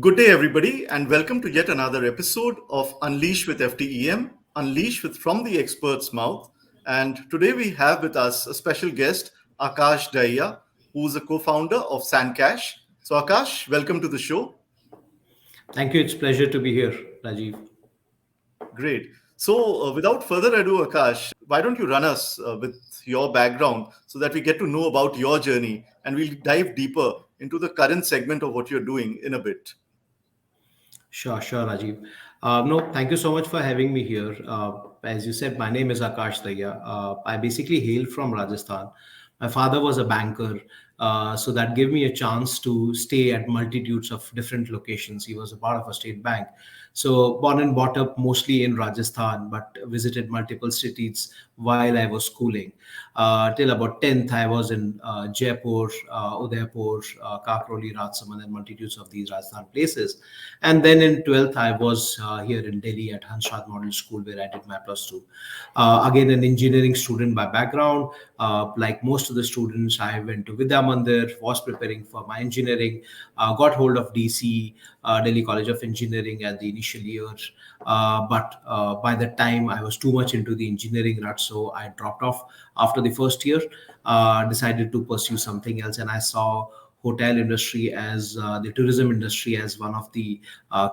Good day, everybody, and welcome to yet another episode of Unleash with FTEM, Unleash with From the Expert's Mouth. And today we have with us a special guest, Akash Dahiya, who's a co-founder of SanKash. So, Akash, welcome to the show. Thank you. It's a pleasure to be here, Rajiv. Great. So, without further ado, Akash, why don't you run us with your background so that we get to know about your journey and we'll dive deeper into the current segment of what you're doing in a bit. Sure, Rajiv. No, thank you so much for having me here. As you said, my name is Akash Dahiya. I basically hail from Rajasthan. My father was a banker, so that gave me a chance to stay at multitudes of different locations. He was a part of a state bank. So, born and brought up mostly in Rajasthan, but visited multiple cities while I was schooling. Till about 10th, I was in Jaipur, Udaipur, Kakroli, Rajsamand, and multitudes of these Rajasthan places. And then in 12th, I was here in Delhi at Hansraj Model School, where I did my plus two. Again, an engineering student by background. Like most of the students, I went to Vidya Mandir, was preparing for my engineering, got hold of DC, Delhi College of Engineering at the initial years. But by the time I was too much into the engineering rut, so I dropped off after the first year, decided to pursue something else, and I saw hotel industry as the tourism industry as one of the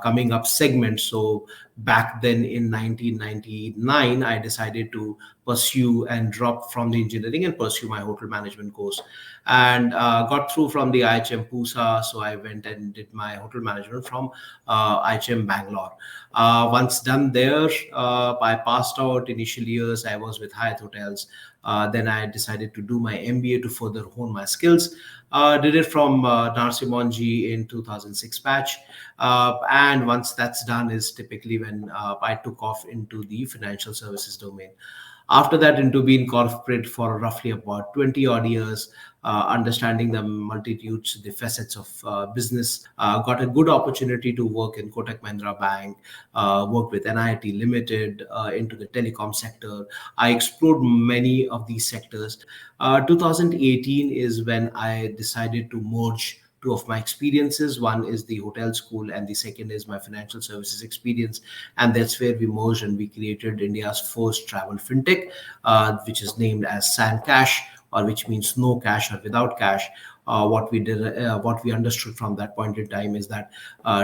coming up segments. So back then in 1999, I decided to pursue and drop from the engineering and pursue my hotel management course, and got through from the IHM Pusa. So I went and did my hotel management from IHM Bangalore. Once done there, I passed out. Initial years I was with Hyatt Hotels. Then I decided to do my MBA to further hone my skills. Did it from Narsi Monji in 2006 batch. And once that's done is typically when I took off into the financial services domain. After that, into being corporate for roughly about 20 odd years, understanding the multitudes, the facets of business, got a good opportunity to work in Kotak Mahindra Bank, worked with NIT Limited into the telecom sector. I explored many of these sectors. 2018 is when I decided to merge two of my experiences. One is the hotel school, and the second is my financial services experience. And that's where we merged and we created India's first travel fintech, which is named as SanKash, or which means no cash or without cash. What we did, what we understood from that point in time is that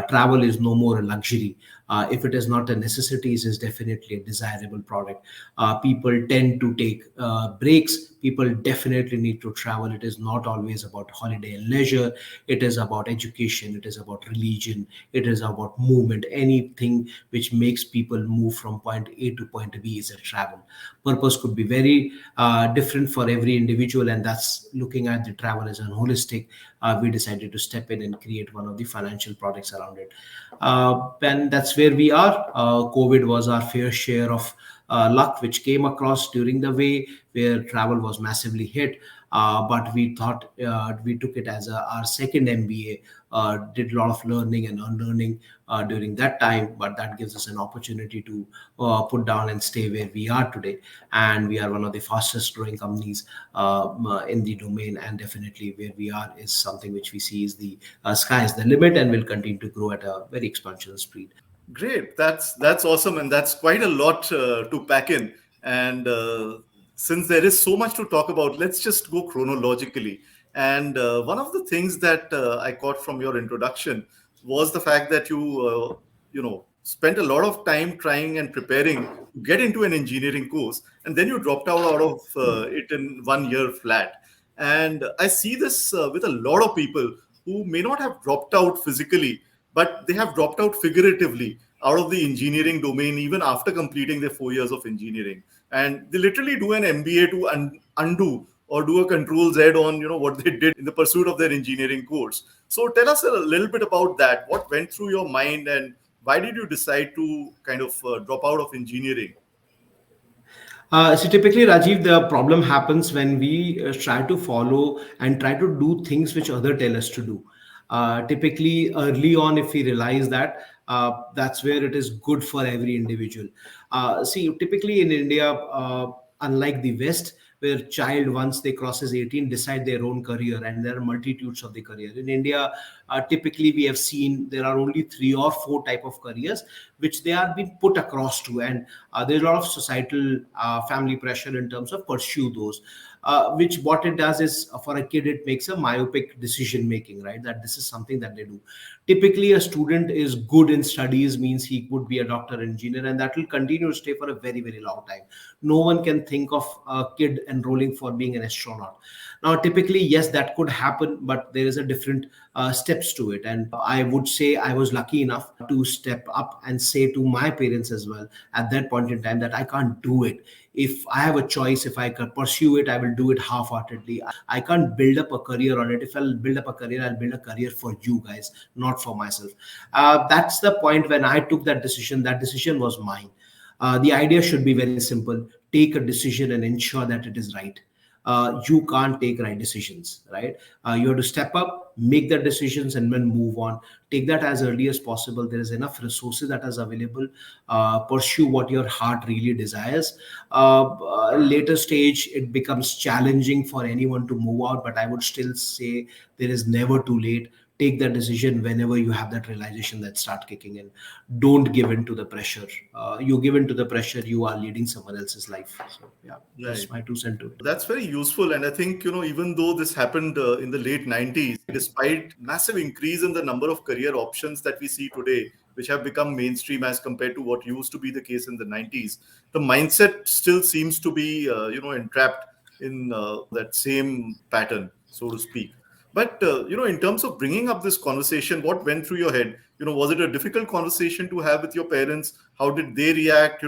travel is no more a luxury. If it is not a necessity, it is definitely a desirable product. People tend to take breaks. People definitely need to travel. It is not always about holiday and leisure. It is about education. It is about religion. It is about movement. Anything which makes people move from point A to point B is a travel. Purpose could be very different for every individual, and that's looking at the travel as a holistic. We decided to step in and create one of the financial products around it. And that's where we are. COVID was our fair share of luck, which came across during the way where travel was massively hit. But we thought we took it as our second MBA, did a lot of learning and unlearning during that time. But that gives us an opportunity to put down and stay where we are today. And we are one of the fastest growing companies in the domain. And definitely where we are is something which we see is the sky is the limit and will continue to grow at a very exponential speed. Great. That's awesome. And that's quite a lot to pack in. And since there is so much to talk about, let's just go chronologically. And one of the things that I caught from your introduction was the fact that spent a lot of time trying and preparing to get into an engineering course, and then you dropped out of it in 1 year flat. And I see this with a lot of people who may not have dropped out physically, but they have dropped out figuratively out of the engineering domain even after completing their 4 years of engineering, and they literally do an MBA to undo or do a control Z on what they did in the pursuit of their engineering course. So tell us a little bit about that. What went through your mind, and why did you decide to kind of drop out of engineering? So typically, Rajiv, the problem happens when we try to follow and try to do things which other tell us to do. Typically, early on, if we realize that, that's where it is good for every individual. See, typically in India, unlike the West, where child once they crosses 18 decide their own career, and there are multitudes of the career. In India, typically we have seen there are only three or four type of careers which they are being put across to, and there's a lot of societal family pressure in terms of pursue those. Which what it does is, for a kid it makes a myopic decision making, right? That this is something that they do. Typically a student is good in studies means he would be a doctor, engineer, and that will continue to stay for a very very long time. No one can think of a kid enrolling for being an astronaut. Now typically yes, that could happen, but there is a different steps to it, and I would say I was lucky enough to step up and say to my parents as well at that point in time that I can't do it. If I have a choice, if I can pursue it, I will do it half-heartedly. I can't build up a career on it. If I'll build up a career, I'll build a career for you guys, not for myself. That's the point when I took that decision. That decision was mine. The idea should be very simple: take a decision and ensure that it is right. You can't take right decisions, right? You have to step up, make the decisions, and then move on. Take that as early as possible. There is enough resources that is available. Pursue what your heart really desires. Later stage, it becomes challenging for anyone to move out, but I would still say there is never too late. Take that decision whenever you have that realization that start kicking in. Don't give in to the pressure. You give in to the pressure, you are leading someone else's life. So yeah, that's Right. my 2 cents to it. That's very useful. And I think, even though this happened in the late 90s, despite massive increase in the number of career options that we see today, which have become mainstream as compared to what used to be the case in the 90s, the mindset still seems to be, entrapped in that same pattern, so to speak. But, in terms of bringing up this conversation, what went through your head? Was it a difficult conversation to have with your parents? How did they react?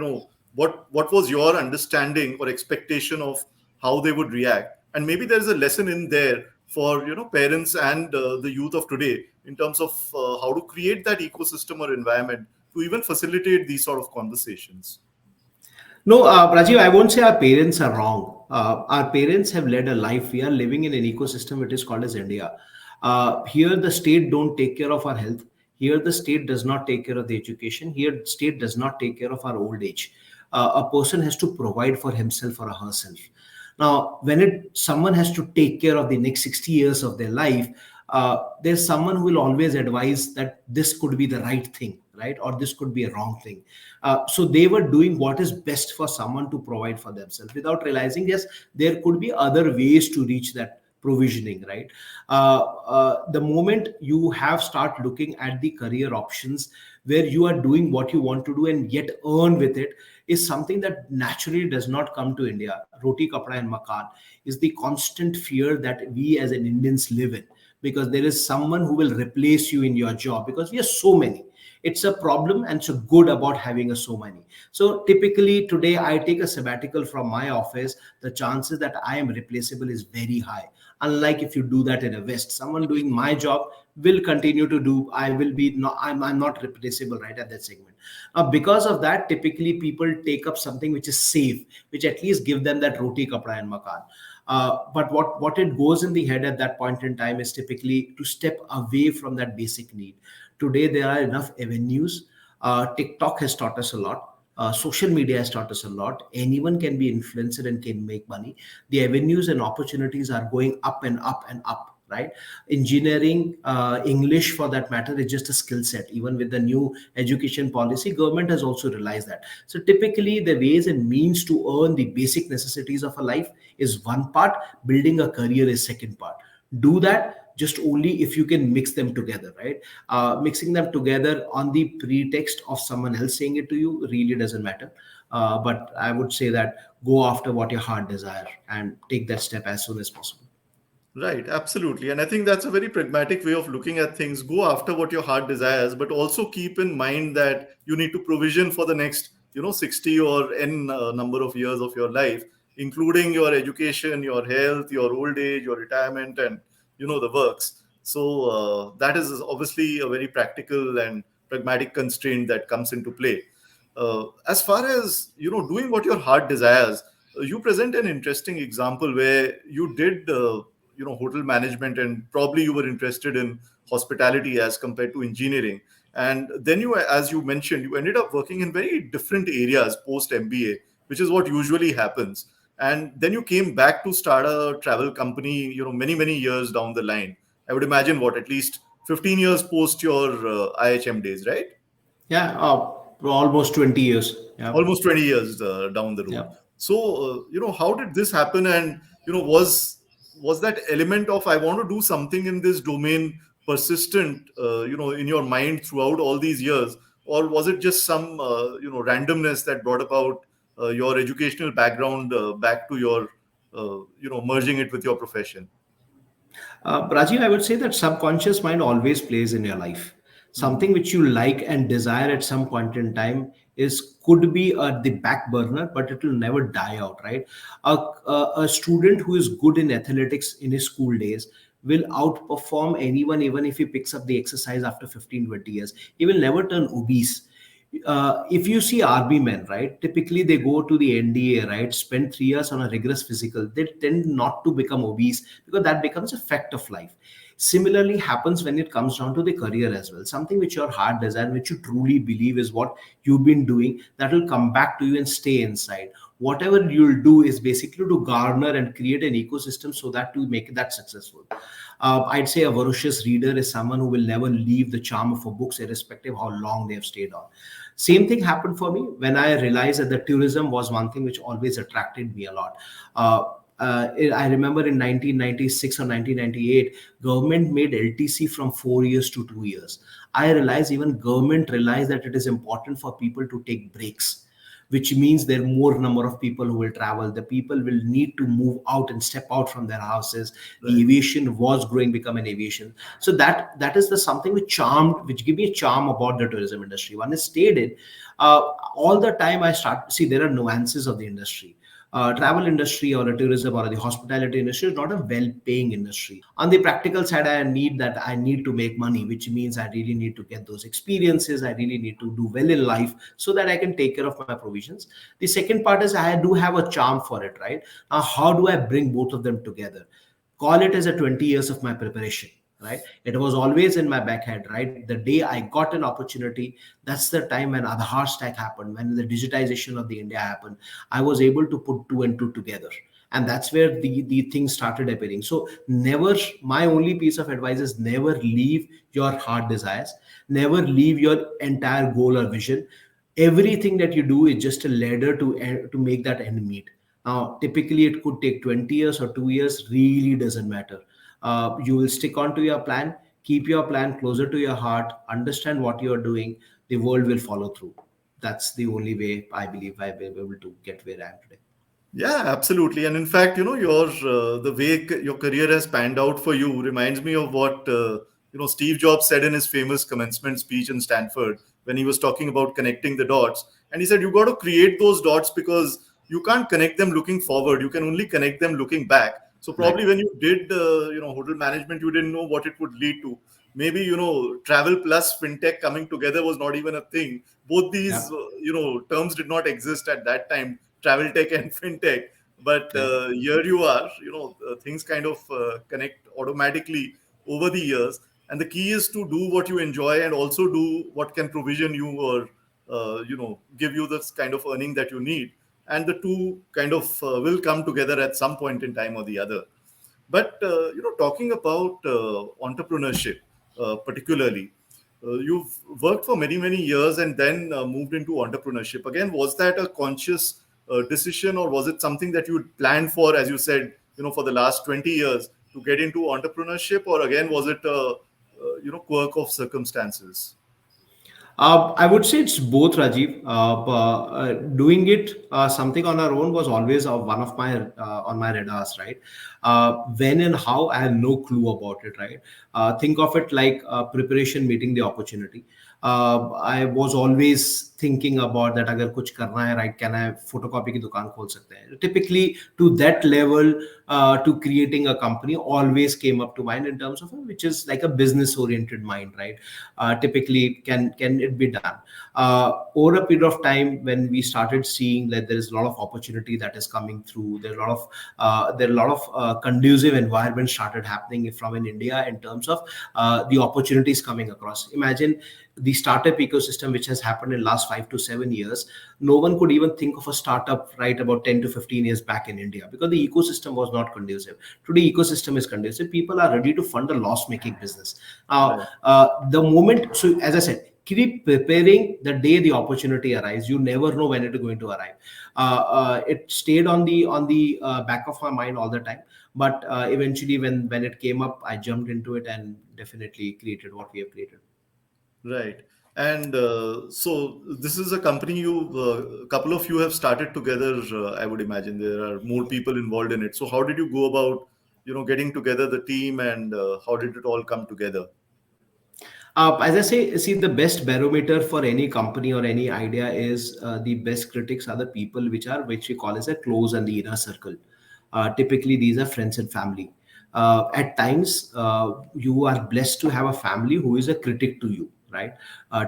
What was your understanding or expectation of how they would react? And maybe there is a lesson in there for parents and the youth of today in terms of how to create that ecosystem or environment to even facilitate these sort of conversations. No, Rajiv, I won't say our parents are wrong. Our parents have led a life. We are living in an ecosystem which is called as India. Here, the state don't take care of our health. Here, the state does not take care of the education. Here, state does not take care of our old age. A person has to provide for himself or herself. Now, when someone has to take care of the next 60 years of their life, there's someone who will always advise that this could be the right thing, right? Or this could be a wrong thing. So they were doing what is best for someone to provide for themselves without realizing, yes, there could be other ways to reach that provisioning, right? The moment you have start looking at the career options where you are doing what you want to do and yet earn with it, is something that naturally does not come to India. Roti, kapda, and makan is the constant fear that we as an Indians live in, because there is someone who will replace you in your job, because we are so many. It's a problem and it's a good about having a so many. So typically today I take a sabbatical from my office, the chances that I am replaceable is very high. Unlike if you do that in a West, someone doing my job will continue to do, I will be not, I'm not replaceable right at that segment. Because of that, typically people take up something which is safe, which at least give them that roti, kapra, and makan. But what it goes in the head at that point in time is typically to step away from that basic need. Today there are enough avenues. TikTok has taught us a lot. Social media has taught us a lot. Anyone can be influencer and can make money. The avenues and opportunities are going up and up and up, right? Engineering, English for that matter, is just a skill set. Even with the new education policy, government has also realized that. So typically the ways and means to earn the basic necessities of a life is one part. Building a career is second part. Do that just only if you can mix them together, right? Mixing them together on the pretext of someone else saying it to you really doesn't matter. But I would say that go after what your heart desire and take that step as soon as possible. Right, absolutely. And I think that's a very pragmatic way of looking at things. Go after what your heart desires, but also keep in mind that you need to provision for the next, 60 or N number of years of your life, including your education, your health, your old age, your retirement, and, the works. So that is obviously a very practical and pragmatic constraint that comes into play. As far as, doing what your heart desires, you present an interesting example where you did hotel management, and probably you were interested in hospitality as compared to engineering. And then you, as you mentioned, you ended up working in very different areas post MBA, which is what usually happens. And then you came back to start a travel company, many years down the line. I would imagine what, at least 15 years post your IHM days, right? Yeah, almost 20 years. Yeah, Almost 20 years down the road. yeah. So how did this happen? And was that element of I want to do something in this domain persistent in your mind throughout all these years, or was it just some randomness that brought about your educational background back to your merging it with your profession? Rajiv, I would say that subconscious mind always plays in your life. Something Hmm. which you like and desire at some point in time is could be the back burner, but it will never die out, right? A student who is good in athletics in his school days will outperform anyone even if he picks up the exercise after 15-20 years. He will never turn obese. If you see RB men, right, typically they go to the NDA, right, spend 3 years on a rigorous physical. They tend not to become obese because that becomes a fact of life. Similarly, happens when it comes down to the career as well. Something which your heart desire, which you truly believe is what you've been doing, that will come back to you and stay inside. Whatever you'll do is basically to garner and create an ecosystem so that to make that successful. I'd say a voracious reader is someone who will never leave the charm of a book, irrespective how long they have stayed on. Same thing happened for me when I realized that the tourism was one thing which always attracted me a lot. I remember in 1996 or 1998, government made LTC from 4 years to 2 years. I realized even government realized that it is important for people to take breaks, which means there are more number of people who will travel. The people will need to move out and step out from their houses. The Right. aviation was growing, become an aviation. So that is the something which give me a charm about the tourism industry. One is stayed in. uh, all the time I start see there are nuances of the industry. Travel industry or a tourism or the hospitality industry is not a well-paying industry. On the practical side, I need to make money, which means I really need to get those experiences. I really need to do well in life so that I can take care of my provisions. The second part is I do have a charm for it, right? Now, how do I bring both of them together? Call it as a 20 years of my preparation, right? It was always in my back head, right? The day I got an opportunity, that's the time when Aadhaar stack happened, when the digitization of the India happened. I was able to put two and two together, and that's where the things started appearing. So never, my only piece of advice is never leave your heart desires, never leave your entire goal or vision. Everything that you do is just a ladder to make that end meet. Now, typically, it could take 20 years or 2 years, really doesn't matter. You will stick on to your plan, keep your plan closer to your heart, understand what you're doing, the world will follow through. That's the only way I believe I will be able to get where I am today. Yeah, absolutely. And in fact, your the way your career has panned out for you reminds me of what Steve Jobs said in his famous commencement speech in Stanford when he was talking about connecting the dots. And he said, "You got to create those dots because you can't connect them looking forward. You can only connect them looking back." So Right. probably when you did hotel management, you didn't know what it would lead to. Maybe travel plus fintech coming together was not even a thing. Both these Yeah. terms did not exist at that time, travel tech and fintech. But Yeah. here you are, things kind of connect automatically over the years. And the key is to do what you enjoy and also do what can provision you or give you this kind of earning that you need. And the two kind of will come together at some point in time or the other. But talking about entrepreneurship, particularly, you've worked for many years and then moved into entrepreneurship. Again, was that a conscious decision, or was it something that you had planned for, as you said, for the last 20 years to get into entrepreneurship, or again was it a quirk of circumstances? I would say it's both, Rajiv. Doing it something on our own was always one of my on my radars, right? When and how, I have no clue about it, right? Think of it like preparation meeting the opportunity. I was always thinking about that. अगर कुछ करना है, right? Can I photocopy की दुकान खोल सकते हैं? Typically, to that level, to creating a company always came up to mind in terms of which is like a business oriented mind, right? Typically, can it be done? Over a period of time, when we started seeing that there is a lot of opportunity that is coming through, there are a lot of conducive environment started happening from in India in terms of the opportunities coming across. Imagine the startup ecosystem which has happened in last 5 to 7 years, no one could even think of a startup right about 10 to 15 years back in India, because the ecosystem was not conducive. Today ecosystem is conducive, people are ready to fund a loss making business. Right. The moment, so as I said, keep preparing the day the opportunity arrives. You never know when it is going to arrive. It stayed on the back of my mind all the time, but eventually when it came up, I jumped into it and definitely created what we have created. Right. And so this is a company a couple of you have started together. I would imagine there are more people involved in it. So how did you go about, getting together the team, and how did it all come together? As I say, see, the best barometer for any company or any idea is the best critics are the people which we call as a close and the inner circle. Typically, these are friends and family. At times, you are blessed to have a family who is a critic to you, right?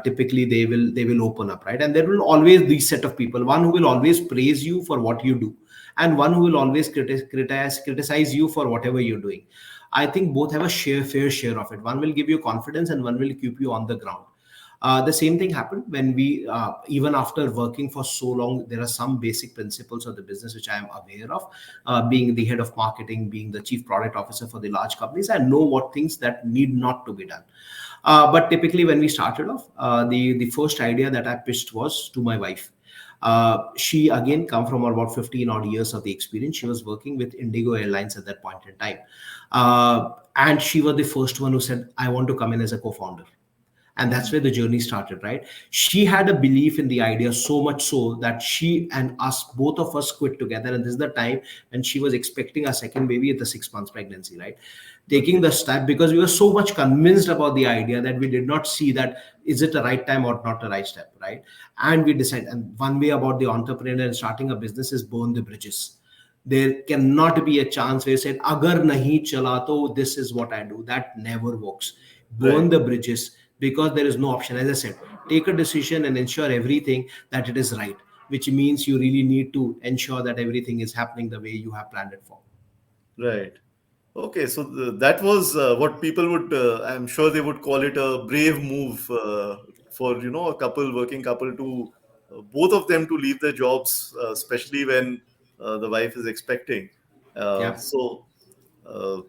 Typically, they will open up, right? And there will always be set of people. One who will always praise you for what you do, and one who will always criticize you for whatever you're doing. I think both have a fair share of it. One will give you confidence, and one will keep you on the ground. The same thing happened when even after working for so long, there are some basic principles of the business which I am aware of. Being the head of marketing, being the chief product officer for the large companies, I know what things that need not to be done. But typically, when we started off, the first idea that I pitched was to my wife. She again come from about 15 odd years of the experience. She was working with Indigo Airlines at that point in time, and she was the first one who said, "I want to come in as a co-founder." And that's Mhm. where the journey started, right? She had a belief in the idea so much so that she and us, both of us, quit together. And this is the time when she was expecting a second baby at the 6 months pregnancy, right? Taking Okay. the step, because we were so much convinced about the idea that we did not see that is it the right time or not the right step, right? And we decided, and one way about the entrepreneur and starting a business is burn the bridges. There cannot be a chance where you said, agar nahi chala to this is what I do. That never works. Burn Right. the bridges, because there is no option. As I said, take a decision and ensure everything that it is right, which means you really need to ensure that everything is happening the way you have planned it for. Right. Okay, so that was what people would, I'm sure they would call it a brave move for, a couple, working couple to, both of them to leave their jobs, especially when the wife is expecting. Yeah. So, uh,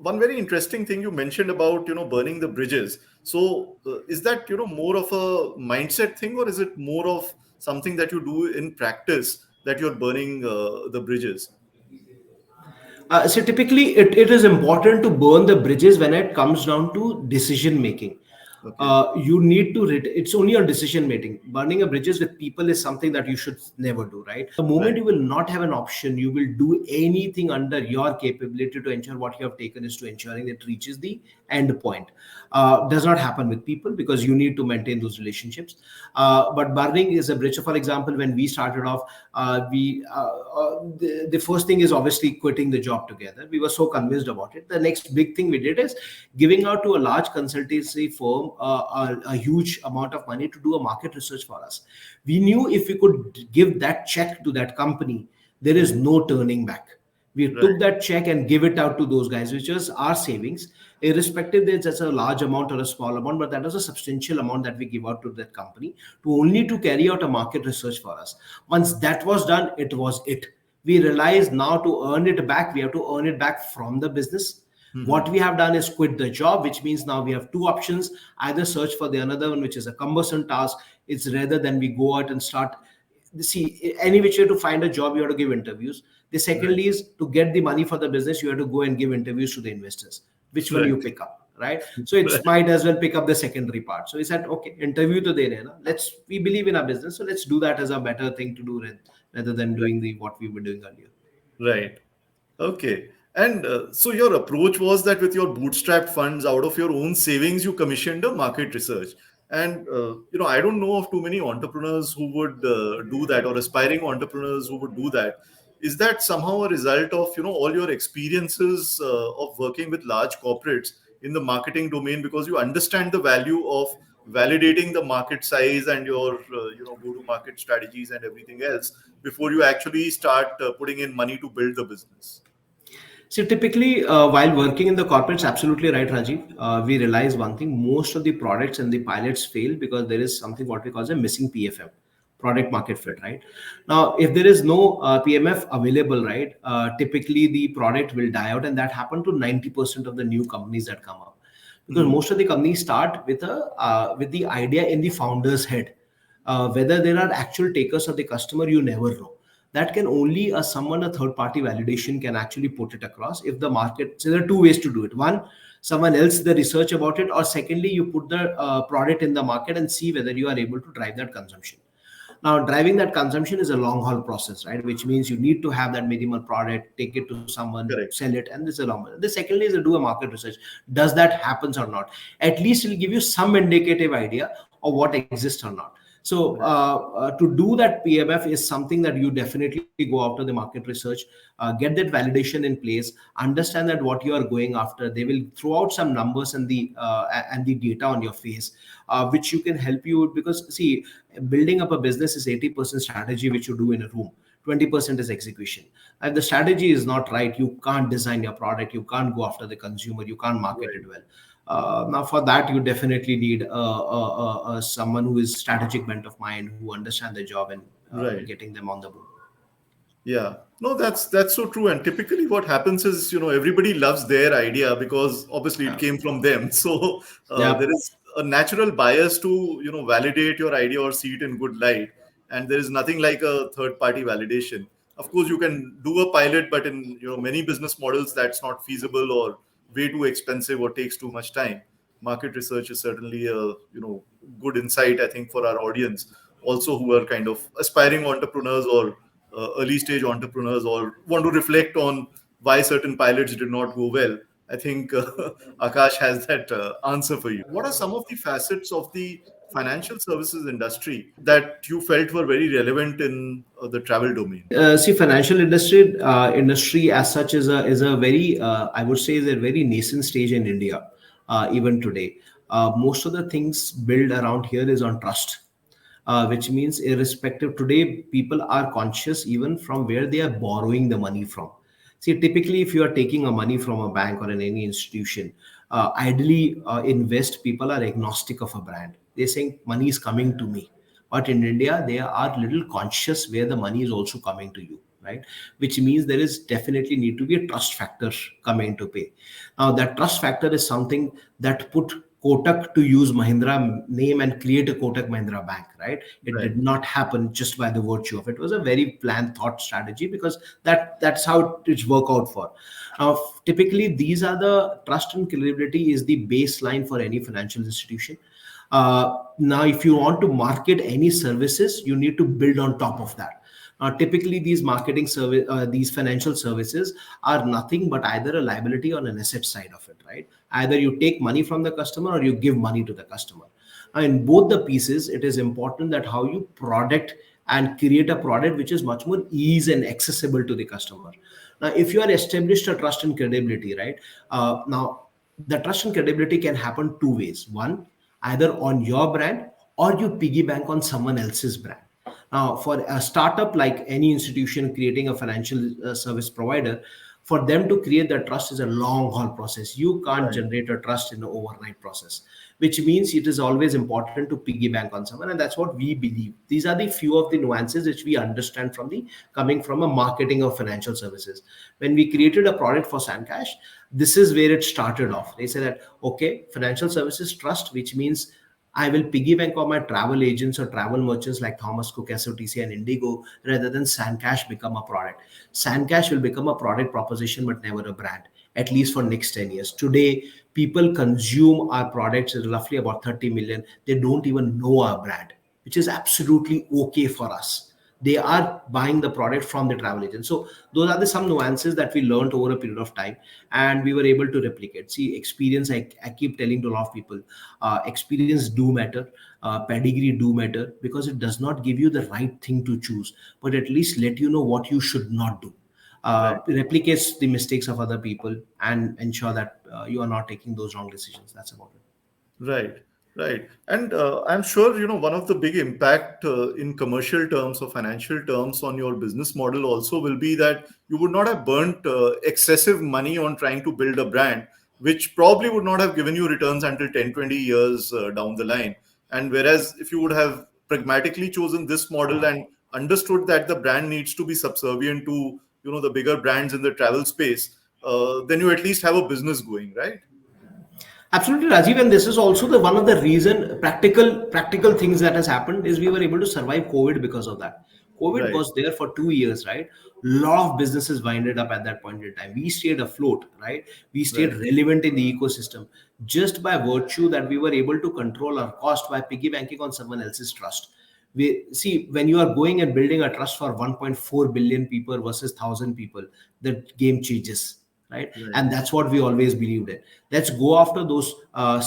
one very interesting thing you mentioned about, burning the bridges. So, is that, more of a mindset thing, or is it more of something that you do in practice that you're burning the bridges? So typically, it is important to burn the bridges when it comes down to decision making. Okay. You need to it's only on decision making. Burning a bridges with people is something that you should never do, right? The moment Right. you will not have an option, you will do anything under your capability to ensure what you have taken is to ensuring it reaches the end point. Does not happen with people because you need to maintain those relationships. But burning is a bridge. So for example, when we started off, the first thing is obviously quitting the job together. We were so convinced about it. The next big thing we did is giving out to a large consultancy firm a huge amount of money to do a market research for us. We knew if we could give that check to that company, there is Mhm. no turning back. We Right. took that check and give it out to those guys, which was our savings, irrespective it's just a large amount or a small amount, but that was a substantial amount that we give out to that company to only to carry out a market research for us. Once that was done, it was it. We realized now to earn it back, we have to earn it back from the business. What Mhm. we have done is quit the job, which means now we have two options: either search for the another one, which is a cumbersome task. It's rather than we go out and start, see, any which way to find a job, you have to give interviews. The Right. secondly is to get the money for the business, you have to go and give interviews to the investors. Which one you Right. pick up, right? So it's Right. might as well pick up the secondary part. So we said, okay, interview to the na. We believe in our business, so let's do that as a better thing to do rather than Right. doing the what we were doing earlier. Right. Okay. And so your approach was that with your bootstrapped funds out of your own savings, you commissioned a market research. And, I don't know of too many entrepreneurs who would do that, or aspiring entrepreneurs who would do that. Is that somehow a result of, all your experiences of working with large corporates in the marketing domain, because you understand the value of validating the market size and your, go to market strategies and everything else before you actually start putting in money to build the business? So typically, while working in the corporates, absolutely right, Rajiv. We realize one thing: most of the products and the pilots fail because there is something what we call as a missing PFM, product market fit. Right now, if there is no PMF available, right, typically the product will die out, and that happened to 90% of the new companies that come up, because Hmm. most of the companies start with the idea in the founder's head. Whether there are actual takers of the customer, you never know. That can only someone, a third party validation can actually put it across. If the market, so there are two ways to do it: one, someone else the research about it, or secondly, you put the product in the market and see whether you are able to drive that consumption. Now, driving that consumption is a long haul process, right? Which means you need to have that minimal product, take it to someone, Correct. sell it, and this is a long. The secondly is to do a market research. Does that happens or not? At least it'll give you some indicative idea of what exists or not. So Right. to do that PMF is something that you definitely go after the market research, get that validation in place, understand that what you are going after. They will throw out some numbers and the data on your face, which you can help you, because see, building up a business is 80% strategy, which you do in a room. 20% is execution. If the strategy is not right, you can't design your product, you can't go after the consumer, you can't market it Right. well. Now, for that, you definitely need someone who is strategic bent of mind, who understand the job, and Right. getting them on the board. Yeah, no, that's so true. And typically, what happens is, everybody loves their idea because obviously it Yeah. came from them. So there Yeah. is a natural bias to validate your idea or see it in good light. And there is nothing like a third party validation. Of course, you can do a pilot, but in many business models, that's not feasible or way too expensive or takes too much time. Market research is certainly a good insight, I think, for our audience also, who are kind of aspiring entrepreneurs or early stage entrepreneurs, or want to reflect on why certain pilots did not go well. I think Akash has that answer for you. What are some of the facets of the financial services industry that you felt were very relevant in the travel domain? See, financial industry as such is a very I would say is a very nascent stage in India, even today. Most of the things built around here is on trust, which means irrespective, today people are conscious even from where they are borrowing the money from. See, typically, if you are taking a money from a bank or in any institution, ideally, invest people are agnostic of a brand. They're saying money is coming to me. But in India, they are little conscious where the money is also coming to you, right? Which means there is definitely need to be a trust factor coming to pay. Now, that trust factor is something that put Kotak to use Mahindra name and create a Kotak Mahindra Bank, right? It Right, did not happen just by the virtue of it. It was a very planned thought strategy, because that's how it's work out for. Now, typically, these are the trust and credibility is the baseline for any financial institution. Now, if you want to market any services, you need to build on top of that. Typically, these financial services are nothing but either a liability or an asset side of it, right? Either you take money from the customer or you give money to the customer. In both the pieces, it is important that how you product and create a product which is much more ease and accessible to the customer. Now, if you are established a trust and credibility, right? Now, the trust and credibility can happen two ways. One, either on your brand, or you piggyback on someone else's brand. Now, for a startup like any institution creating a financial service provider, for them to create that trust is a long haul process. You can't right, generate a trust in an overnight process, which means it is always important to piggyback on someone, and that's what we believe. These are the few of the nuances which we understand from the coming from a marketing of financial services. When we created a product for SanKash, this is where it started off. They said that, okay, financial services trust, which means I will piggyback on my travel agents or travel merchants like Thomas Cook, SOTC, and Indigo, rather than SanKash become a product. SanKash will become a product proposition, but never a brand, at least for next 10 years. Today, people consume our products at roughly about 30 million. They don't even know our brand, which is absolutely okay for us. They are buying the product from the travel agent. So those are the some nuances that we learned over a period of time, and we were able to replicate. See, experience, I keep telling to a lot of people, experience do matter, pedigree do matter, because it does not give you the right thing to choose, but at least let you know what you should not do. right, Replicates the mistakes of other people and ensure that you are not taking those wrong decisions. That's about it. right. Right. And I'm sure, one of the big impact in commercial terms or financial terms on your business model also will be that you would not have burnt excessive money on trying to build a brand, which probably would not have given you returns until 10, 20 years down the line. And whereas if you would have pragmatically chosen this model and understood that the brand needs to be subservient to, the bigger brands in the travel space, then you at least have a business going, right? Absolutely, Rajiv, and this is also the one of the reason practical things that has happened is we were able to survive COVID because of that. COVID Right. was there for 2 years, right? Lot of businesses winded up at that point in time. We stayed afloat, right? We stayed Right. relevant in the ecosystem just by virtue that we were able to control our cost by piggy banking on someone else's trust. We see when you are going and building a trust for 1.4 billion people versus 1,000 people, the game changes, right? Right. And that's what we always believed in. Let's go after those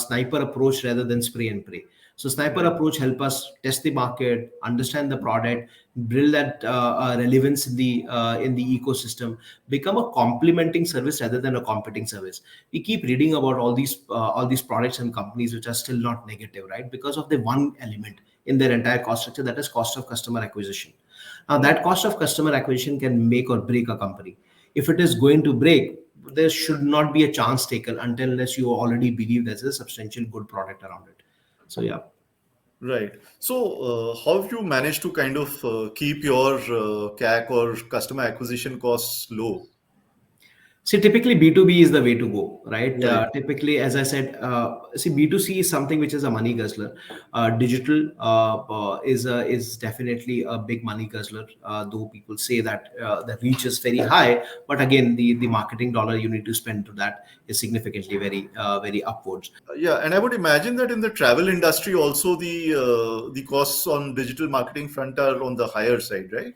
sniper approach rather than spray and pray. So sniper Right. approach help us test the market, understand the product, build that relevance in the ecosystem, become a complementing service rather than a competing service. We keep reading about all these products and companies which are still not negative, right? Because of the one element in their entire cost structure, that is cost of customer acquisition. Now that Hmm. cost of customer acquisition can make or break a company. If it is going to break, there should not be a chance taken until unless you already believe there's a substantial good product around it. So yeah. Right. So, how have you managed to kind of keep your CAC or customer acquisition costs low? See, typically B2B is the way to go, right? Right. Typically, as I said, see, B2C is something which is a money guzzler. Digital is definitely a big money guzzler, though people say that the reach is very high. But again, the marketing dollar you need to spend to that is significantly very upwards. Yeah, and I would imagine that in the travel industry also the costs on digital marketing front are on the higher side, right?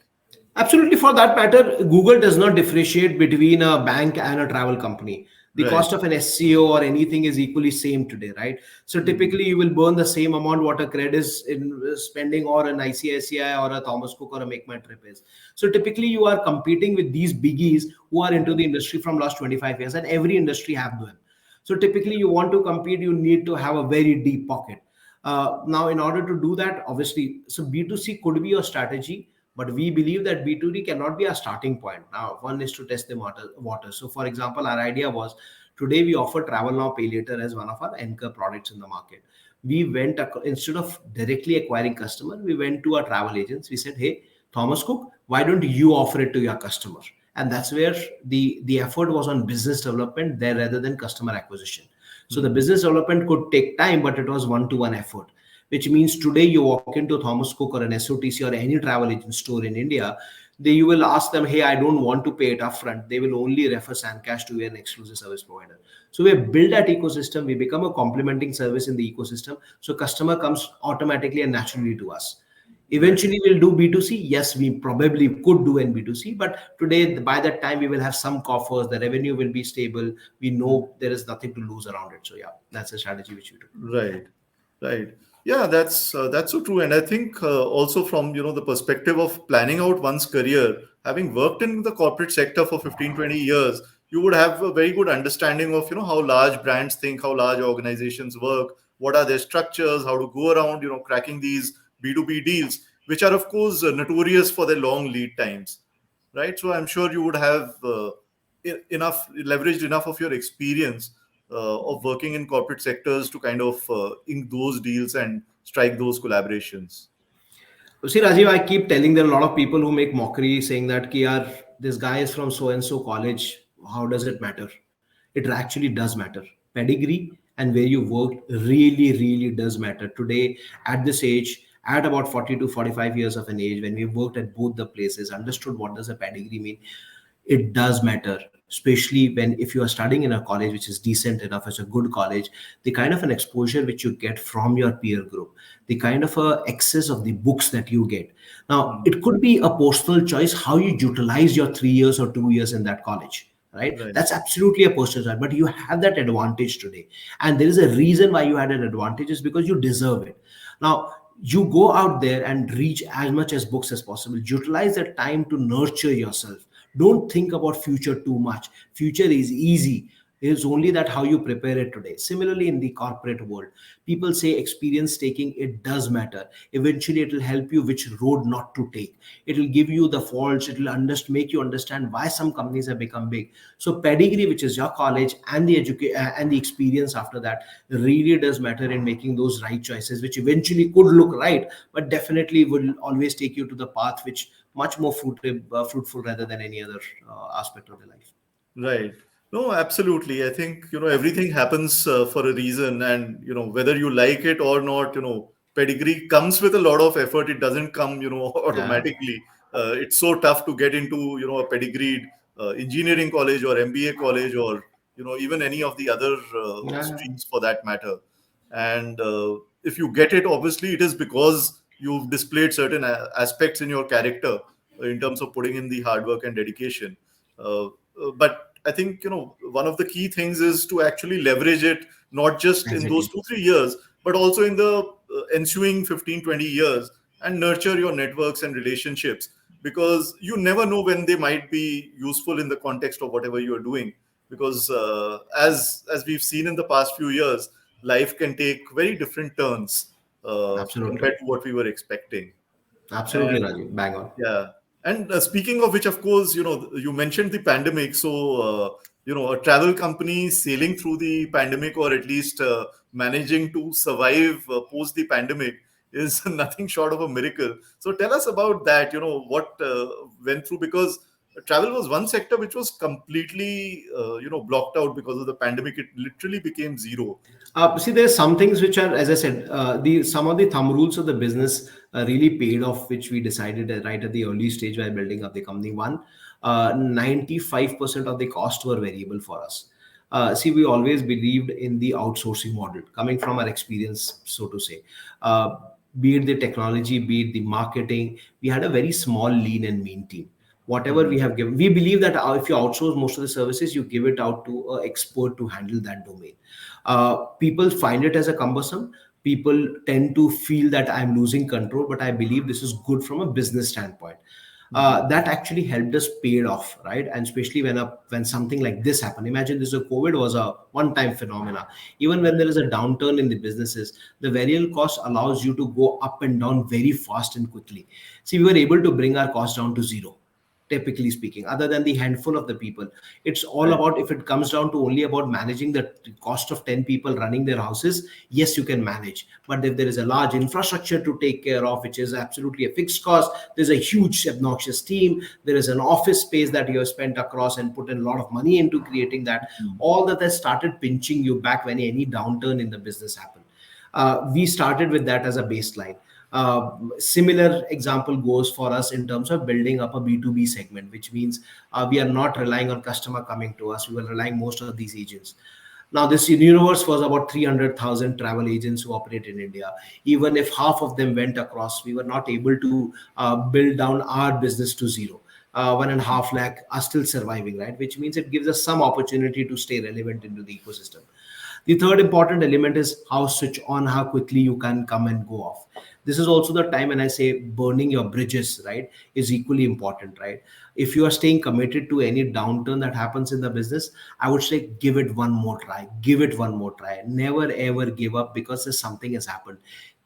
Absolutely, for that matter, Google does not differentiate between a bank and a travel company. The Right. cost of an SEO or anything is equally same today, right? So Mhm. typically, you will burn the same amount what a credit is in spending, or an ICICI or a Thomas Cook or a Make My Trip is. So typically, you are competing with these biggies who are into the industry from last 25 years, and every industry have them. So typically, you want to compete, you need to have a very deep pocket. Now, in order to do that, obviously, so B2C could be your strategy, but we believe that B2D cannot be a starting point. Now, one is to test the water. So, for example, our idea was today we offer Travel Now Pay Later as one of our anchor products in the market. We went, instead of directly acquiring customer, we went to our travel agents. We said, hey, Thomas Cook, why don't you offer it to your customer? And that's where the effort was on business development there rather than customer acquisition. So the Mhm. business development could take time, but it was one-to-one effort, which means today you walk into Thomas Cook or an SOTC or any travel agent store in India, you will ask them, hey, I don't want to pay it upfront. They will only refer SanKash to an exclusive service provider. So we build that ecosystem. We become a complementing service in the ecosystem. So customer comes automatically and naturally to us. Right. Eventually, we'll do B2C. Yes, we probably could do in B2C, but today, by that time, we will have some coffers. The revenue will be stable. We know there is nothing to lose around it. So, yeah, that's a strategy which we took. Right, right. Yeah, that's so true. And I think also from the perspective of planning out one's career, having worked in the corporate sector for 15, 20 years, you would have a very good understanding of how large brands think, how large organizations work, what are their structures, how to go around cracking these B2B deals, which are of course notorious for their long lead times, right? So I'm sure you would have enough leveraged enough of your experience of working in corporate sectors to kind of ink those deals and strike those collaborations. See, Rajiv, I keep telling there are a lot of people who make mockery saying that Ki, yaar, this guy is from so and so college. How does it matter? It actually does matter. Pedigree and where you worked really, really does matter. Today, at this age, at about 40 to 45 years of an age, when we worked at both the places, understood what does a pedigree mean, it does matter, especially when if you are studying in a college which is decent enough, it's a good college, the kind of an exposure which you get from your peer group, the kind of a excess of the books that you get. Now Mhm. it could be a personal choice how you utilize your 3 years or 2 years in that college, right? Right. That's absolutely a personal choice, but you have that advantage today, and there is a reason why you had an advantage is because you deserve it. Now you go out there and reach as much as books as possible, utilize that time to nurture yourself. Don't think about future too much. Future is easy. It's only that how you prepare it today. Similarly, in the corporate world, people say experience taking, it does matter. Eventually, it will help you which road not to take. It will give you the faults. It will make you understand why some companies have become big. So pedigree, which is your college and the and the experience after that, really does matter in making those right choices, which eventually could look right, but definitely will always take you to the path which much more fruitful rather than any other aspect of the life. Right. No, absolutely. I think, everything happens for a reason. And, whether you like it or not, pedigree comes with a lot of effort. It doesn't come, Yeah. automatically. It's so tough to get into, a pedigreed engineering college or MBA college, or, even any of the other Yeah. streams for that matter. And if you get it, obviously, it is because you've displayed certain aspects in your character in terms of putting in the hard work and dedication. But I think, one of the key things is to actually leverage it, not just in those Exactly. 2 3 years, but also in the ensuing 15 20 years, and nurture your networks and relationships, because you never know when they might be useful in the context of whatever you are doing. Because as we've seen in the past few years, life can take very different turns Absolutely. compared to what we were expecting. Absolutely, And Rajiv. Bang on. yeah. And speaking of which, of course, you mentioned the pandemic. So, a travel company sailing through the pandemic, or at least managing to survive post the pandemic, is nothing short of a miracle. So, tell us about that, what went through, because travel was one sector which was completely, blocked out because of the pandemic. It literally became zero. See, there's some things which are, as I said, the some of the thumb rules of the business really paid off, which we decided right at the early stage while building up the company. One, 95% of the cost were variable for us. See, we always believed in the outsourcing model, coming from our experience, so to say. Uh, be it the technology, be it the marketing, we had a very small, lean, and mean team. Whatever Mhm. we have given, we believe that if you outsource most of the services, you give it out to an expert to handle that domain. People find it as a cumbersome. People tend to feel that I'm losing control, but I believe this is good from a business standpoint. Mhm. That actually helped us paid off, right? And especially when something like this happened. Imagine this: a COVID was a one-time phenomena. Even when there is a downturn in the businesses, the variable cost allows you to go up and down very fast and quickly. See, we were able to bring our cost down to zero, typically speaking, other than the handful of the people. It's all Right. about, if it comes down to only about managing the cost of 10 people running their houses, yes, you can manage. But if there is a large infrastructure to take care of, which is absolutely a fixed cost, there's a huge obnoxious team, there is an office space that you have spent across and put in a lot of money into creating that, Mhm. all that has started pinching you back when any downturn in the business happened. We started with that as a baseline. Similar example goes for us in terms of building up a B2B segment, which means we are not relying on customer coming to us. We were relying most of these agents. Now, this universe was about 300,000 travel agents who operate in India. Even if half of them went across, we were not able to build down our business to zero. 1.5 lakh are still surviving, right? Which means it gives us some opportunity to stay relevant into the ecosystem. The third important element is how switch on, how quickly you can come and go off. This is also the time when I say burning your bridges, right, is equally important, right? If you are staying committed to any downturn that happens in the business, I would say give it one more try. Give it one more try. Never ever give up because there's something has happened.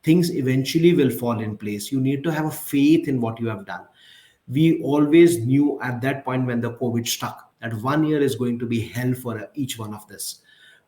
Things eventually will fall in place. You need to have a faith in what you have done. We always knew at that point when the COVID struck that 1 year is going to be hell for each one of this.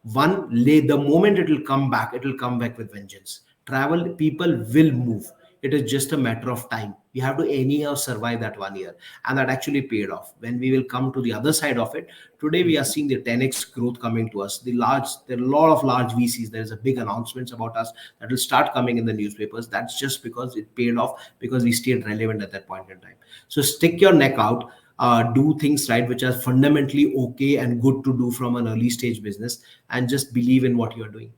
The moment it will come back, it will come back with vengeance. Travel, people will move. It is just a matter of time. We have to anyhow survive that 1 year, and that actually paid off. When we will come to the other side of it, today we are Mhm. seeing the 10x growth coming to us. There are a lot of large VCs. There is a big announcements about us that will start coming in the newspapers. That's just because it paid off because we stayed relevant at that point in time. So stick your neck out, do things right, which are fundamentally okay and good to do from an early stage business, and just believe in what you're doing.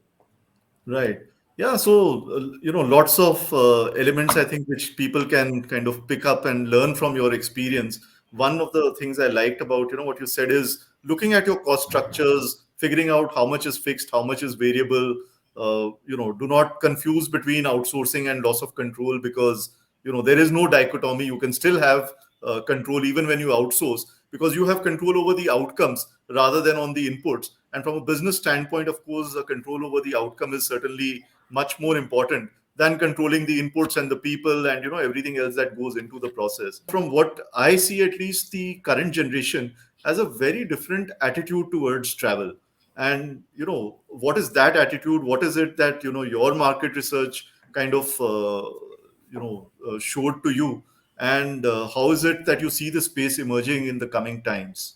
Right. Yeah. So, lots of elements, I think, which people can kind of pick up and learn from your experience. One of the things I liked about, what you said is looking at your cost structures, figuring out how much is fixed, how much is variable. Do not confuse between outsourcing and loss of control, because, there is no dichotomy. You can still have control even when you outsource, because you have control over the outcomes rather than on the inputs. And from a business standpoint, of course, control over the outcome is certainly much more important than controlling the inputs and the people and everything else that goes into the process. From what I see, at least the current generation has a very different attitude towards travel. And what is that attitude? What is it that your market research kind of showed to you? And how is it that you see the space emerging in the coming times?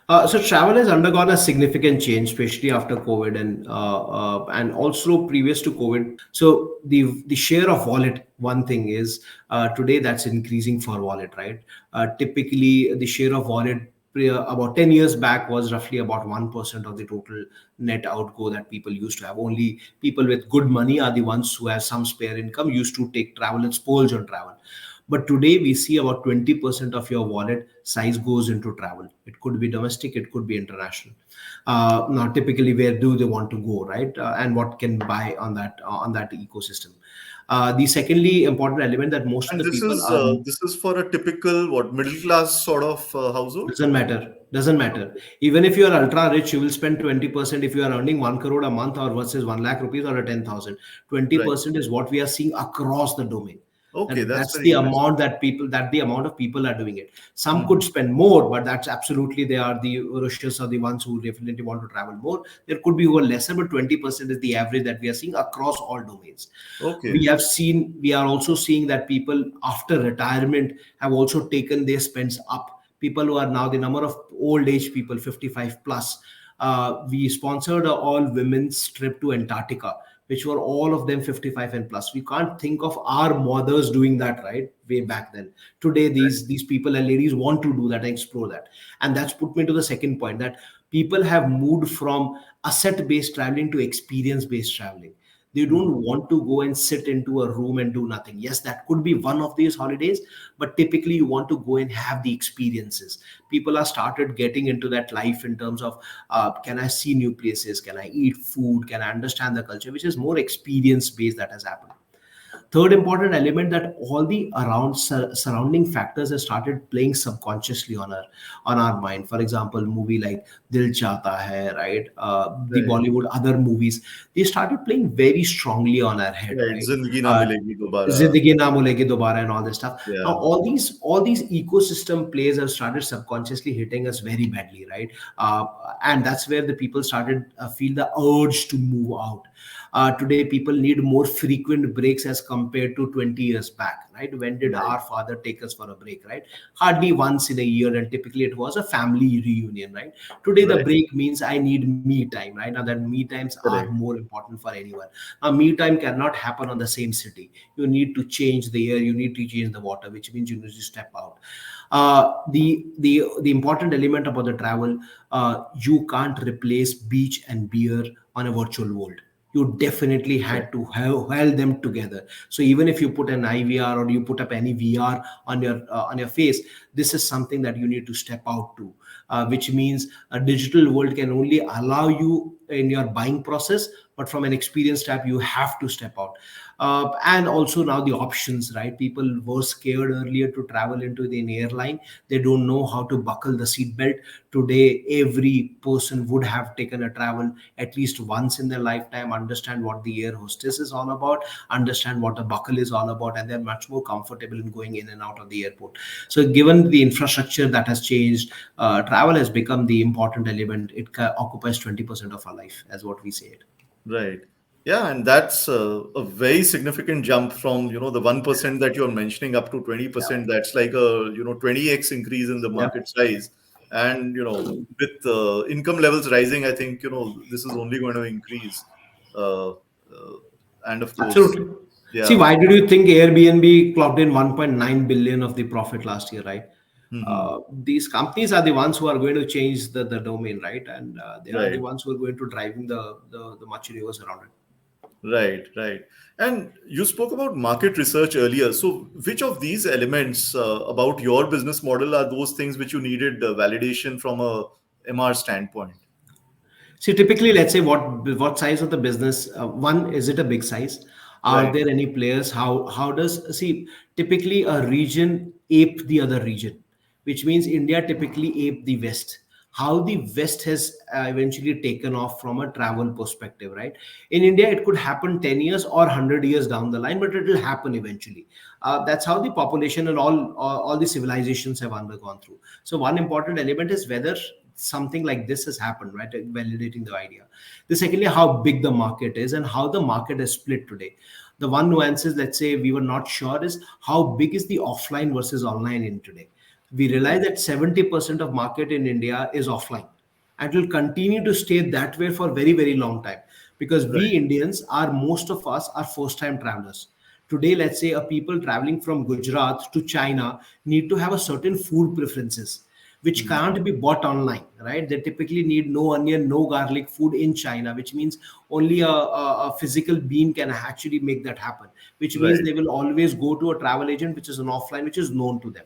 So travel has undergone a significant change, especially after COVID and also previous to COVID. So the share of wallet, one thing is today that's increasing for wallet, right? Typically, the share of wallet about 10 years back was roughly about 1% of the total net outgo that people used to have. Only people with good money are the ones who have some spare income used to take travel and splurge on travel. But today we see about 20% of your wallet size goes into travel. It could be domestic, it could be international. Now, typically, where do they want to go, right? And what can buy on that ecosystem. The secondly important element that most of And the this people is are this is for a typical what middle class sort of household. doesn't matter. Even if you are ultra rich, you will spend 20% if you are earning 1 crore a month or versus 1 lakh rupees or a 10,000. Right. 20% is what we are seeing across the domain. Okay, that's That's very the interesting. amount that the amount of people are doing it. Some Hmm. could spend more, but that's absolutely they are the rushes or the ones who definitely want to travel more. There could be who are lesser, but 20% is the average that we are seeing across all domains. Okay. We are also seeing that people after retirement have also taken their spends up. People who are now the number of old age people 55 plus. We sponsored a all women's trip to Antarctica, which were all of them 55 and plus. We can't think of our mothers doing that, right, way back then. Today these people and ladies want to do that and explore that. And that's put me to the second point, that people have moved from asset based traveling to experience based traveling. They Hmm. don't want to go and sit into a room and do nothing. Yes, that could be one of these holidays, but typically you want to go and have the experiences. People are started getting into that life in terms of can I see new places, can I eat food, can I understand the culture, which is more experience based that has happened. Third important element, that all the around surrounding factors have started playing subconsciously on our mind. For example, movie like Dil Chahta Hai, right? The Right. Bollywood other movies, they started playing very strongly on our head, Right. right? Zindagi na uh, milegi dobara. Zindagi Na Milegi Dobara and all this stuff. Now, Yeah. all these ecosystem plays have started subconsciously hitting us very badly, right? And that's where the people started feel the urge to move out. Today, people need more frequent breaks as compared to 20 years back, right? When did Right. our father take us for a break, right? Hardly once in a year, and typically it was a family reunion, right? Today, the Right. break means I need me time, right? Now, that me times are Correct. more important for anyone. Now, me time cannot happen on the same city. You need to change the air, you need to change the water, which means you need to step out. The important element about the travel, you can't replace beach and beer on a virtual world. You definitely Correct. had to held them together. So even if you put an IVR or you put up any VR on your face, this is something that you need to step out to, which means a digital world can only allow you in your buying process, but from an experience tab, you have to step out. And also now the options, right? People were scared earlier to travel into an airline. They don't know how to buckle the seatbelt. Today, every person would have taken a travel at least once in their lifetime, understand what the air hostess is all about, understand what a buckle is all about, and they're much more comfortable in going in and out of the airport. So, given the infrastructure that has changed, travel has become the important element. It occupies 20% of our life, as what we say it. Right. Yeah, and that's a very significant jump from the 1% that you're mentioning up to 20%. That's like a 20x increase in the Yeah. market size. And with income levels rising, I think this is only going to increase. And of course, Absolutely. See, yeah. why did you think Airbnb clocked in 1.9 billion of the profit last year, right? Hmm. These companies are the ones who are going to change the domain, right? And they are the Right. ones who are going to driving the much universe around it. Right, right. And you spoke about market research earlier. So, which of these elements about your business model are those things which you needed validation from a MR standpoint? See, typically, let's say what size of the business? One, is it a big size? Are Right, there any players? How does see? Typically, a region ape the other region, which means India typically ape the West. how the West has eventually taken off from a travel perspective, right? In India, it could happen 10 years or 100 years down the line, but it will happen eventually. That's how the population and all the civilizations have undergone through. So one important element is whether something like this has happened, right? Validating the idea. The secondly, how big the market is and how the market is split today. The one nuance is, let's say we were not sure, is how big is the offline versus online in today. We realize that 70% of market in India is offline, and will continue to stay that way for very, very long time, because we Right. Indians are, most of us are first time travelers. Today, let's say a people traveling from Gujarat to China need to have a certain food preferences which Mhm. can't be bought online, right? They typically need no onion, no garlic food in China, which means only a physical being can actually make that happen, which means Right. they will always go to a travel agent, which is an offline, which is known to them.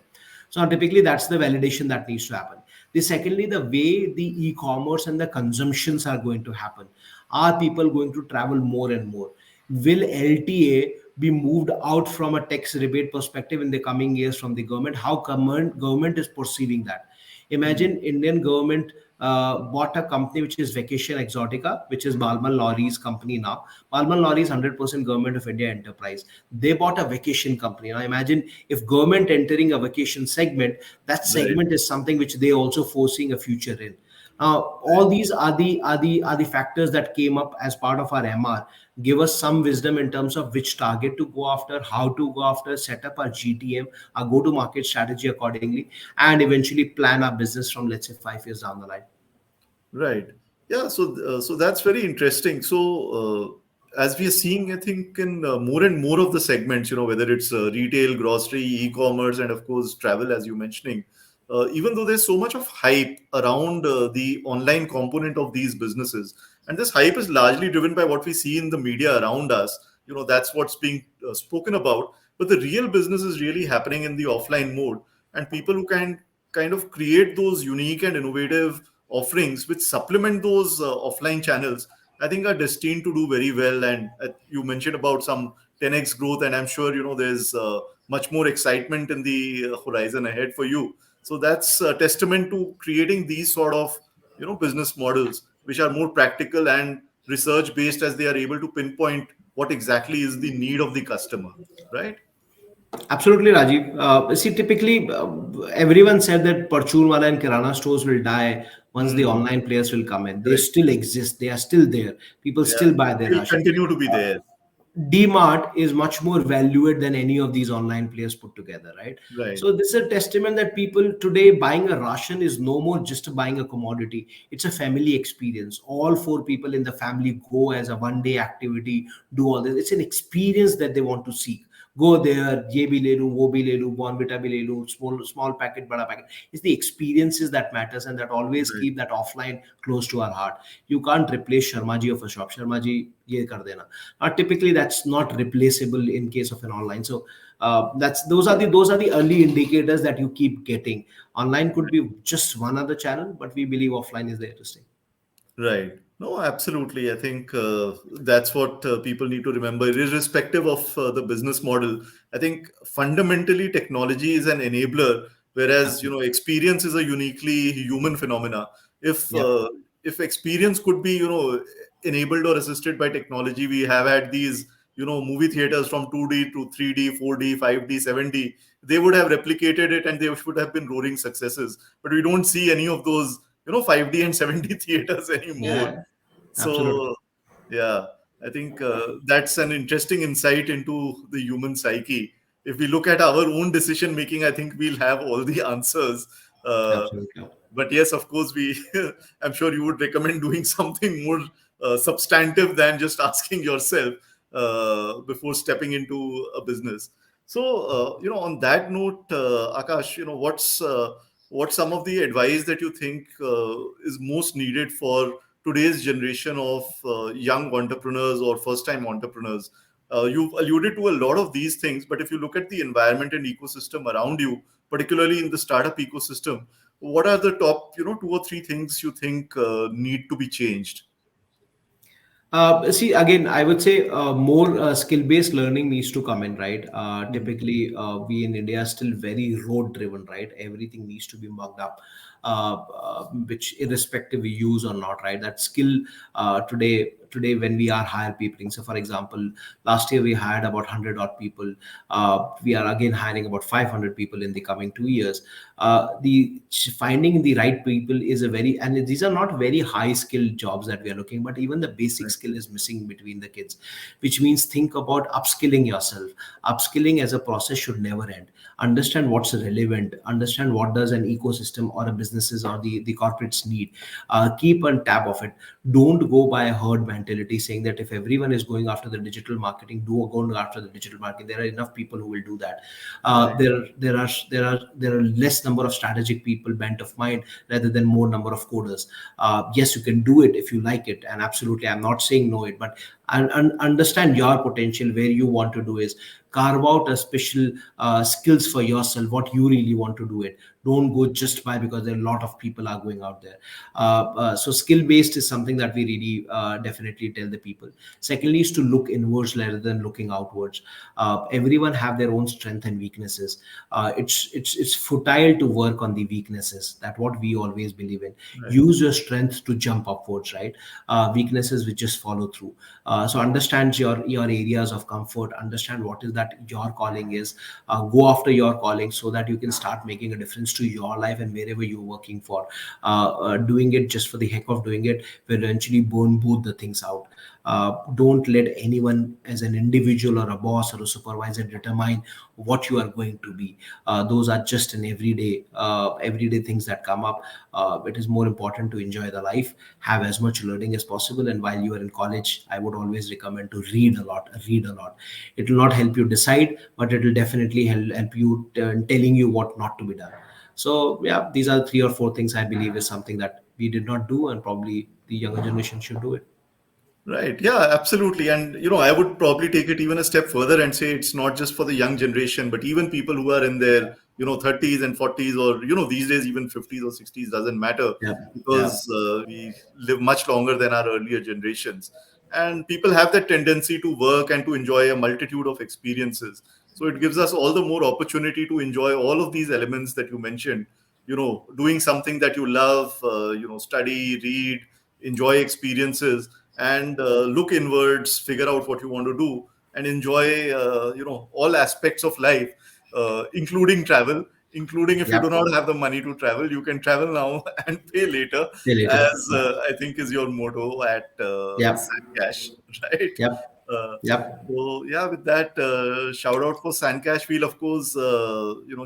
So typically that's the validation that needs to happen. The secondly, the way the e-commerce and the consumptions are going to happen. Are people going to travel more and more? Will LTA be moved out from a tax rebate perspective in the coming years from the government? How government is perceiving that? Mhm. Imagine Indian government bought a company which is Vacation Exotica, which is Balmal Lorry's company now. Balmal Lorry is 100% government of India enterprise. They bought a vacation company. Now imagine if government entering a vacation segment, that Right. segment is something which they also foreseeing a future in. Now, Right. all these are the factors that came up as part of our MR. Give us some wisdom in terms of which target to go after, how to go after, set up our GTM, our go-to-market strategy accordingly, and eventually plan our business from, let's say, 5 years down the line. Right. Yeah. So that's very interesting. As we are seeing, I think in more and more of the segments, whether it's retail, grocery, e-commerce, and of course travel, as you mentioning, even though there's so much of hype around the online component of these businesses, and this hype is largely driven by what we see in the media around us. That's what's being spoken about. But the real business is really happening in the offline mode, and people who can kind of create those unique and innovative offerings which supplement those offline channels, I think are destined to do very well. And you mentioned about some 10x growth, and I'm sure there's much more excitement in the horizon ahead for you. So that's a testament to creating these sort of business models which are more practical and research based, as they are able to pinpoint what exactly is the need of the customer, right? Absolutely, Rajiv. See, typically, everyone said that Parchunwala and Kirana stores will die once the Hmm. online players will come in. They Correct. still exist. They are still there. People Yeah, still buy their they'll ration. continue to be there. DMart is much more valued than any of these online players put together, right? Right. So this is a testament that people today buying a ration is no more just buying a commodity. It's a family experience. All four people in the family go as a one-day activity, do all this. It's an experience that they want to seek. Go there, ये भी ले लूं, वो भी ले लूं, Bonvita भी ले लूं, small packet, बड़ा packet. It's the experiences that matters, and that always Right. keep that offline close to our heart. You can't replace Sharma ji of a shop. Sharma ji, ये कर देना. Typically that's not replaceable in case of an online. So that's those are the early indicators that you keep getting. Online could be just one other channel, but we believe offline is there to stay. Right. No, absolutely. I think that's what people need to remember, irrespective of the business model. I think fundamentally technology is an enabler, whereas Absolutely. experience is a uniquely human phenomena. If Yeah. uh, if experience could be enabled or assisted by technology, we have had these movie theaters from 2D to 3D, 4D, 5D, 7D. They would have replicated it, and they should have been roaring successes. But we don't see any of those 5D and 7D theaters anymore. Yeah. Absolutely. So yeah, I think that's an interesting insight into the human psyche. If we look at our own decision making, I think we'll have all the answers. uh, Absolutely. but yes, of course, we I'm sure you would recommend doing something more substantive than just asking yourself before stepping into a business. So on that note, Akash, what's some of the advice that you think is most needed for today's generation of young entrepreneurs or first time entrepreneurs? You've alluded to a lot of these things, but if you look at the environment and ecosystem around you, particularly in the startup ecosystem, what are the top, two or three things you think need to be changed? See, again, I would say more skill-based learning needs to come in, right? Mhm. Typically, we in India are still very road-driven, right? Everything needs to be mugged up, which irrespective we use or not, right? That skill today when we are hire people. So, for example, last year we hired about 100 odd people. We are again hiring about 500 people in the coming 2 years. The finding the right people is a very, and these are not very high skilled jobs that we are looking, but even the basic Right. skill is missing between the kids, which means think about upskilling yourself. Upskilling as a process should never end. Understand what's relevant, understand what does an ecosystem or a businesses or the corporates need. Keep on tab of it. Don't go by a herd mentality saying that if everyone is going after the digital marketing, do go after the digital marketing. There are enough people who will do that. Right. There are less number of strategic people bent of mind rather than more number of coders. Yes, you can do it if you like it, and absolutely, I'm not saying no it, but understand your potential. Where you want to do is carve out a special skills for yourself. What you really want to do it. Don't go just by because there are a lot of people are going out there. So skill based is something that we really definitely tell the people. Secondly is to look inwards rather than looking outwards. Everyone have their own strength and weaknesses. It's futile to work on the weaknesses. That what we always believe in. Right. Use your strength to jump upwards, right? Weaknesses which just follow through. So understand your areas of comfort. Understand what is that your calling is. Go after your calling so that you can start making a difference to your life and wherever you're working for. Doing it just for the heck of doing it will eventually burn both the things out. Don't let anyone as an individual or a boss or a supervisor determine what you are going to be. Those are just an everyday things that come up. It is more important to enjoy the life, have as much learning as possible, and while you are in college, I would always recommend to read a lot. Read a lot. It will not help you decide, but it will definitely help you telling you what not to be done. So yeah, these are three or four things I believe is something that we did not do, and probably the younger generation should do it. Right. Yeah, absolutely. And, I would probably take it even a step further and say it's not just for the young generation, but even people who are in their, 30s and 40s, or, these days, even 50s or 60s, doesn't matter, Yeah, yeah, because we live much longer than our earlier generations. And people have that tendency to work and to enjoy a multitude of experiences. So it gives us all the more opportunity to enjoy all of these elements that you mentioned, doing something that you love, study, read, enjoy experiences, and look inwards, figure out what you want to do, and enjoy all aspects of life, including travel. Including, if you yeah. do not have the money to travel, you can travel now and pay later, See you later. as I think is your motto at Yeah, SanKash, right? yep, Uh, yep. so yeah, with that, shout out for SanKash. We'll of course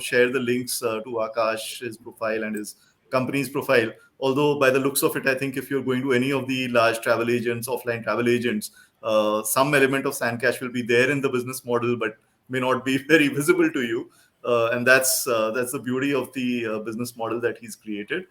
share the links to Akash, his profile, and his company's profile. Although by the looks of it, I think if you're going to any of the large travel agents, offline travel agents, some element of SanKash will be there in the business model, but may not be very visible to you. And that's the beauty of the business model that he's created,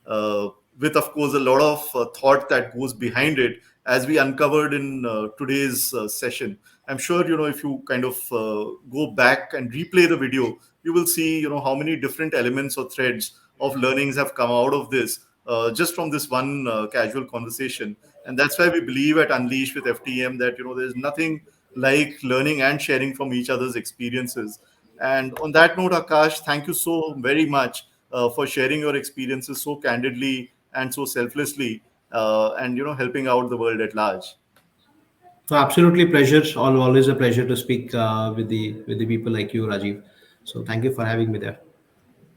uh, with of course a lot of thought that goes behind it, as we uncovered in today's session. I'm sure if you kind of go back and replay the video, you will see how many different elements or threads of learnings have come out of this, just from this one casual conversation. And that's why we believe at Unleash with FTM that there's nothing like learning and sharing from each other's experiences. And on that note, Akash, thank you so very much for sharing your experiences so candidly and so selflessly, and helping out the world at large. So absolutely pleasure. Always a pleasure to speak with the people like you, Rajiv. So thank you for having me there.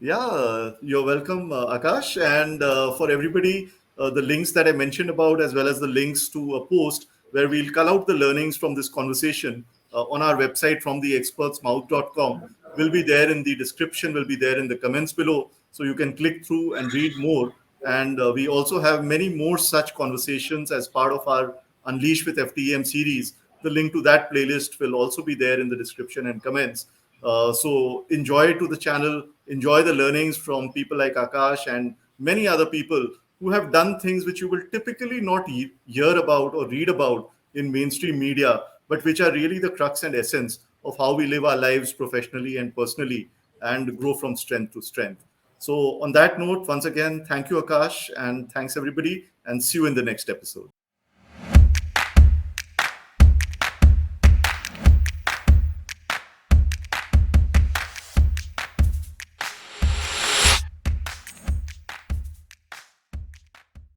Yeah, you're welcome, Akash. And for everybody, the links that I mentioned about, as well as the links to a post where we'll call out the learnings from this conversation on our website from theexpertsmouth.com, will be there in the description, will be there in the comments below. So you can click through and read more. And we also have many more such conversations as part of our Unleash with FTEM series. The link to that playlist will also be there in the description and comments. So enjoy to the channel, enjoy the learnings from people like Akash and many other people who have done things which you will typically not hear about or read about in mainstream media, but which are really the crux and essence of how we live our lives professionally and personally, and grow from strength to strength. So, on that note, once again, thank you, Akash, and thanks everybody, and see you in the next episode.